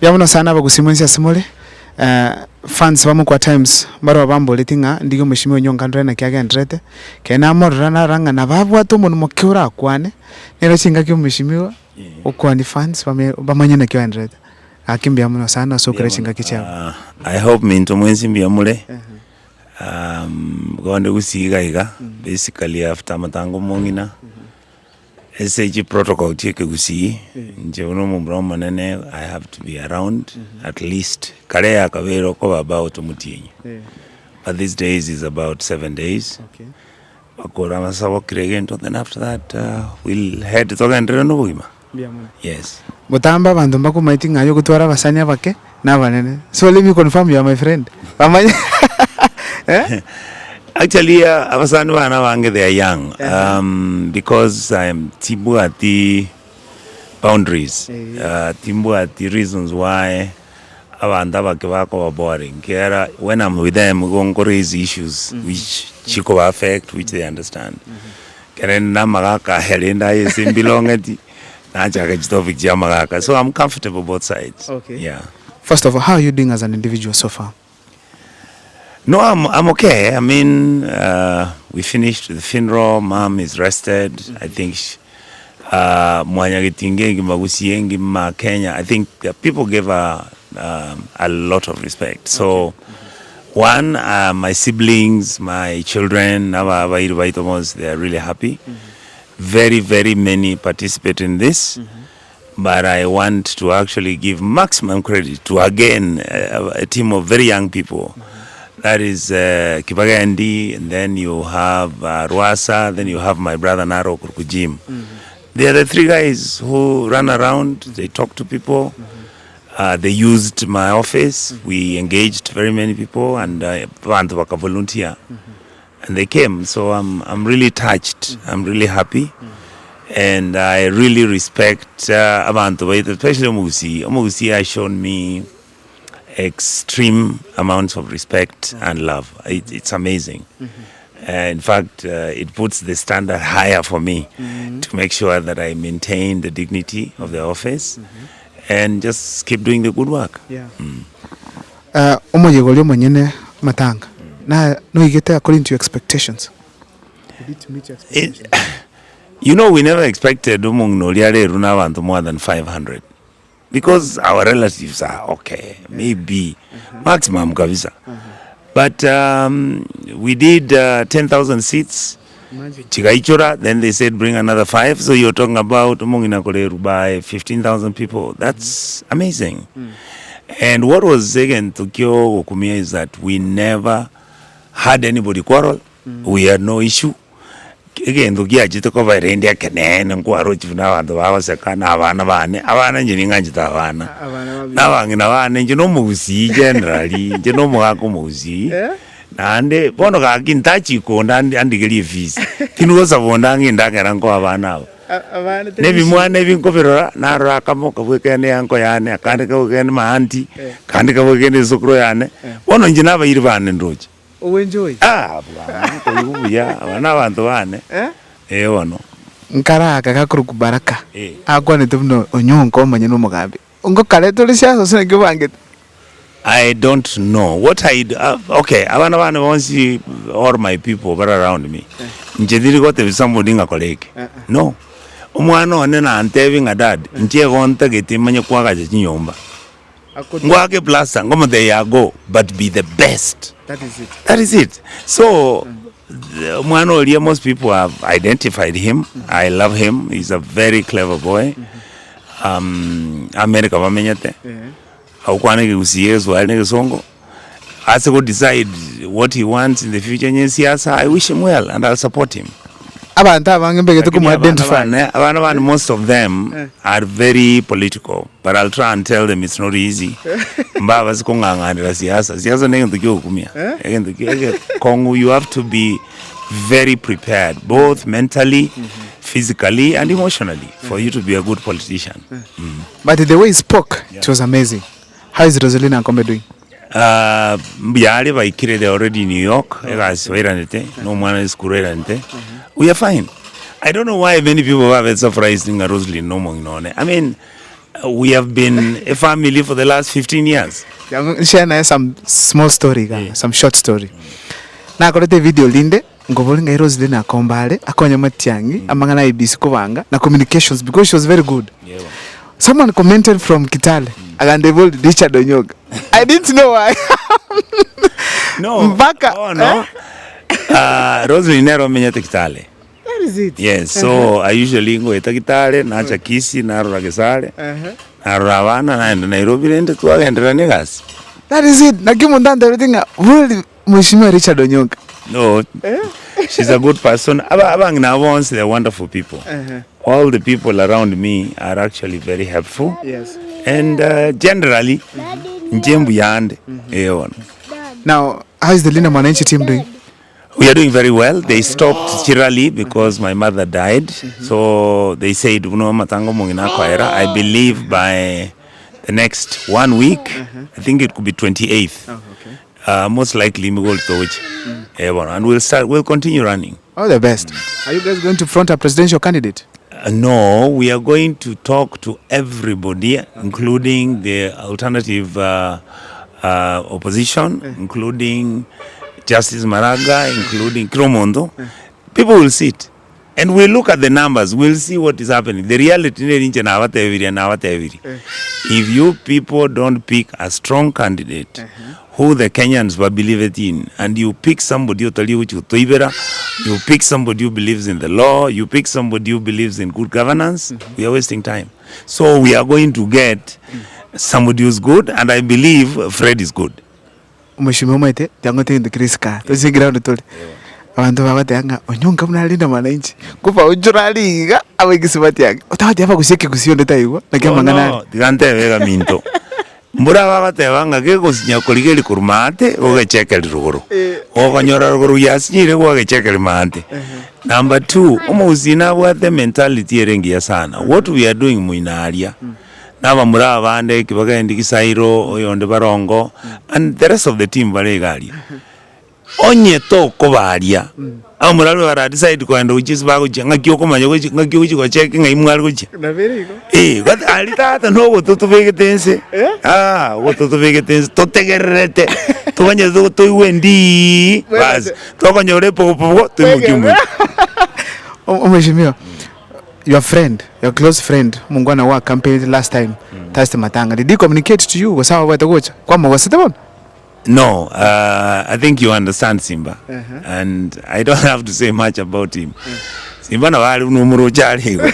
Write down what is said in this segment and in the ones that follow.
Yamuno sana bagusimunsia simole fans bamu kwa times baro bambo letinga ndigo mishimi ONYONKA ndrena kyage ndrete kena morana ranga na babwa to mun mokura kwane nero chinga kyo mishimiwa ukwani fans bamanyana kyo ndrete akimbia muno sana so kure chinga kichao. I hope minto mwensi mbiamule gonde gusiga iga basically after matango mongina SH protocol cheke gusi nje uno mumbro manene I have to be around at least kare ya kavero ko about mutinyi but these days is about 7 days. Okay, akora masawo kiregento, then after that we'll head to Gubernatorial no bugima. Yes, botamba bantu mbako maitinga yo gutwara basanya bake nabanene, so let me confirm you are my friend bamanya. Actually, abasani bana bange they are young because I am tibu at the boundaries, tibu at the reasons why abanda bake bako boring. Kera when I'm with them, we go raise issues which chiko affect, which they understand. Kera na magaka helenda yesim belongati na chaka jitopic jamagaka. So I'm comfortable both sides. Okay. Yeah. First of all, how are you doing as an individual so far? No, I'm okay. I mean, we finished the funeral. Mom is rested. I think Kenya. I think people gave a lot of respect. So, one, my siblings, my children, they are really happy. Very, very many participate in this. But I want to actually give maximum credit to, again, a team of very young people. That is Kibagandi, and then you have Rwasa, then you have my brother Naro Kurkujim. They are the three guys who run around, they talk to people. They used my office. We engaged very many people and volunteer. And they came, so I'm really touched. I'm really happy. And I really respect Abantu, especially Omugusi. Omugusi has shown me extreme amounts of respect and love. It's amazing. In fact, it puts the standard higher for me to make sure that I maintain the dignity of the office and just keep doing the good work. Yeah. Matanga. Now, no, you get according to your expectations. You need to meet your expectations. You know, we never expected more than 500. Because our relatives are okay, maybe maximum kabisa. But we did 10,000 seats. Chigaichora, then they said bring another 5. So you're talking about by 15,000 people. That's amazing. And what was again Tokyo Okumia is that we never had anybody quarrel. We had no issue. Again, the gear jito ko by India Canan and Guarochi now and the hours a can Havana engineering Havana. Now I'm in Havana, you know, Musi generally, you know, Moaco Musi. And the Ponoga in Tachiko and the Gilly fees. Kinos of Wondang in Dakaranko Havana. Nevi one, Nevi Copera, Nara Kamoka weekend, Ankoyane, Kanaka again, my auntie, Kanaka again is Sokroyane. One on Geneva Irvan and Roach. Oh, enjoy. Yeah, wanawantoane. Ono. Nkara kakakuru kubaraka. Akwa netumno ONYONKA manyeno mugambi. Ungo kale tulisiasa sone kibange. I don't know what I okay, abana wants all my people but around me. Njediri gote somebody ngakoleke. No. Umwana one na anteving a dad. Nje gonta gete manye kwaga chinyomba. Ngwake plaza ngoma they are go but be the best. That is it. That is it. So most people have identified him. I love him. He's a very clever boy. America wamenyate. Haukwane kusiye so alenge songo. As he decide what he wants in the future in siasa, I wish him well and I'll support him. Most of them are very political, but I'll try and tell them it's not easy. You have to be very prepared, both mentally, physically, and emotionally, for you to be a good politician. But the way he spoke, it was amazing. How is Rosalina and Kombe doing? They're already in New York. No one is we are fine. I don't know why many people have been surprised in Rosaline no more. I mean, We have been a family for the last 15 years. Share some small story, some short story. Na korete video linde ngobolinga heroes lina kombale akonya matiangi amangana ibisi kubanga na communications because she was very good. Yeah. Someone commented from Kitale agandevol Richard Onyoga. I didn't know why. No. Mbaka. Oh no. Rosemary nero menyete Kitale. That is it. Yes, so I usually go eta Kitale na chakisi na rura Gesare. Na rura bana na Nairobi rende tuagendera negasi. That is it. Nakimundanda everything. World Mheshimiwa Richard Onyoga. No. She's a good person. Abang na once they're wonderful people. All the people around me are actually very helpful. Yes. And generally njembu yande. Now, how is the Linda Mwananchi team doing? We are doing very well. They stopped Chirali because my mother died. So they said, I believe by the next 1 week, I think it could be 28th. Oh, okay. Most likely we will do it. And we'll continue running. All the best. Are you guys going to front a presidential candidate? No, we are going to talk to everybody, including the alternative opposition, including Justice Maraga, including Kromondo. People will sit and we'll look at the numbers. We'll see what is happening. The reality is if you people don't pick a strong candidate who the Kenyans will believe it in, and you pick somebody who tell you you pick somebody who believes in the law, you pick somebody who believes in good governance, we are wasting time. So we are going to get somebody who's good, and I believe Fred is good. Mheshimiwa Maite jangote in the Kriska to ground tole abantu babatanga Onyonka mnalinda Mwananchi kupa ujuraliga abagisibati yake utawati hapa kusheke kusionde taiwa nakemangana no digante vega minto mbura babatebanga ke gusinya kuligeli kurumate ogechekeli ruguru oganyora ruguru yasinyire ogechekeli mante. Number 2 umuzina wa the mentality erengia sana what we are doing muinaria naba mura abande kibagaindi Kisairo oyonde Barongo and the rest of the team baregalia onye to kobaria amuralo bara decide kwenda uchizi bago ngakyo komanya ngakyo uchi kwacheke ngaimwali kuchi na veriko what alitata no gototo vegetense gototo vegetense totegerete tubanye to wendi bas tokonyore popo tumukimu. Mheshimiwa, your friend, your close friend, Mungwana wa campaign last time, Thursday Matanga, did he communicate to you? Was how about the watch? No, I think you understand Simba, and I don't have to say much about him. Simba na wali unumuru chali go.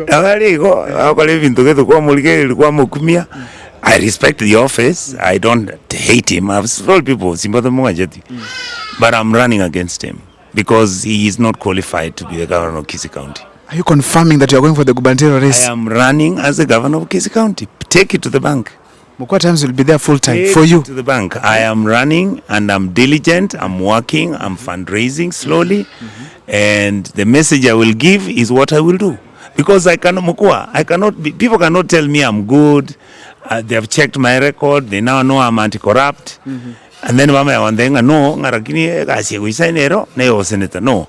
Abaligo, akole vintu ketu kwa muligeli kwa mukumia. I respect the office. I don't hate him. I've told people Simba the Mungajeti, but I'm running against him because he is not qualified to be the governor of Kisii County. Are you confirming that you are going for the gubernatorial race? I am running as the governor of Kisii County. Take it to the bank. Mukwa times will be there full time Take for you. To the bank. I am running and I'm diligent. I'm working. I'm fundraising slowly, and the message I will give is what I will do. Because I cannot be, people cannot tell me I'm good. They have checked my record. They now know I'm anti-corrupt. And then mama yawandenga no ngarakini kasi kuisainero na senator. No,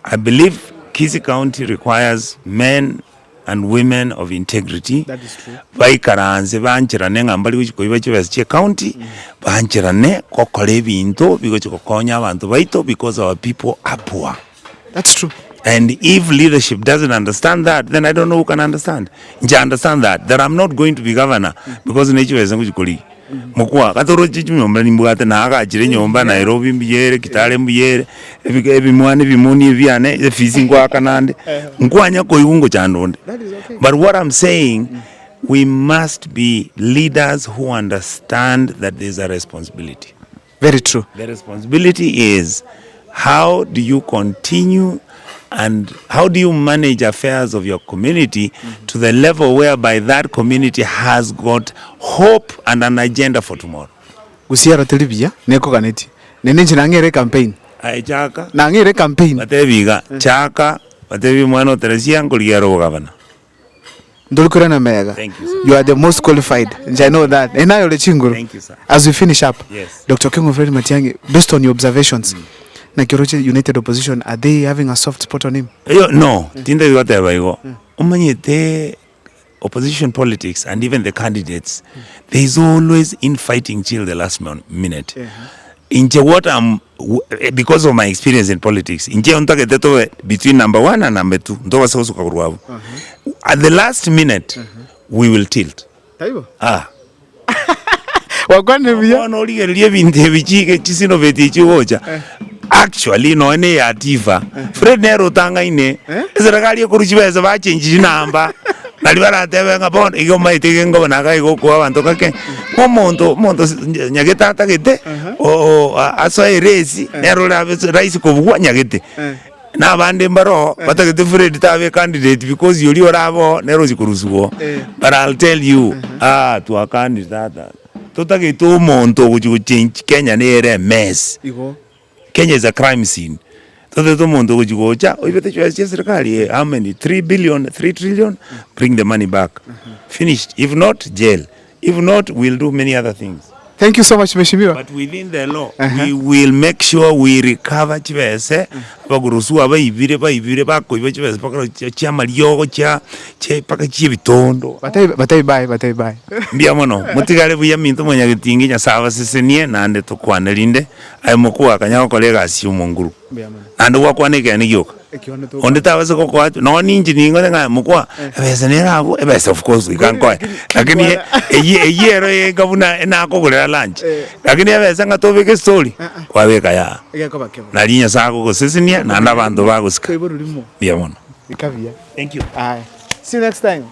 I believe Kisii County requires men and women of integrity. That is true. Baikaranze banchirane ngambali kuchikoiba chibasi county banchirane kokole bintu biko chikokonya abantu baito because our people are poor. That's true. And if leadership doesn't understand that, then I don't know who can understand. Nja understand that I'm not going to be governor because nature is ngujikoli. Mukwa katoro chichu nyomba nimbwate na akachire nyomba Nairobi mbiyere Kitale mbiyere ebimwane bimuni ebyane efisi ngwa kanande nkwanya koyungo chandonde. But what I'm saying, we must be leaders who understand that there's a responsibility. Very true. The responsibility is how do you continue and how do you manage affairs of your community to the level whereby that community has got hope and an agenda for tomorrow. Usiara televia neko kaneti nenenje nangere campaign ai chaka nangere campaign batebiga chaka batebi mwana oteresia ngoliaro governor ndolukura na mega. You are the most qualified. I know that. Enayo lechinguru. Thank you, sir. As we finish up, yes. Dr. King of Fred Matiang'i, based on your observations, na Kioroche United Opposition, are they having a soft spot on him? No, tinde yote baigo. Umanyete opposition politics and even the candidates, there is always infighting till the last minute. Inche what because of my experience in politics, inche ontake to between number 1 and number 2. Ndo so kuruabu. At the last minute, we will tilt. Taibo. Wakwane vya. Ono liye binte bichike chisino veti chiwocha. Actually no ene ya tifa. Fred Nero tanga ine. Serikali yokuruchibeza ba change namba. Nalibara tebe ngabon iyo maitike ngo naga iko kwa abantu kake. Momonto nyageta tagete o aso eresi Nero la rais ko bugwa nyagete. Na bande mbaro batagete Fred tabe candidate because yoli orabo Nero zikurusugo. But I'll tell you to a candidate totake to monto which change Kenya nere mess. Kenya is a crime scene. Toto monto which go cha oibete choice serikali how many 3 trillion bring the money back. Finished. If not, jail. If not, we'll do many other things. Thank you so much, Mheshimiwa. But within the law, we will make sure we recover chibese bagurusu abaibire bako chibese pakaro chama lyogo cha paka chibitondo. Batai bye. Mbia mono mutigale buya minto monya gitingi nya sava sesenie nande to kwanelinde aimokuwa kanyako kolega asiumonguru. Mbia mono. Ando wakwaneke ni yoka. Onde tawaze kokwa no ninji ningo nga mukwa ebese nerabo ebese of course we can go lakini eyero ye gavuna enako kulera lunch lakini ebese ngatobeke story kwabeka ya nalinya sako kosesinia na ndabantu bagusika bia mono ikavia. Thank you. See you next time.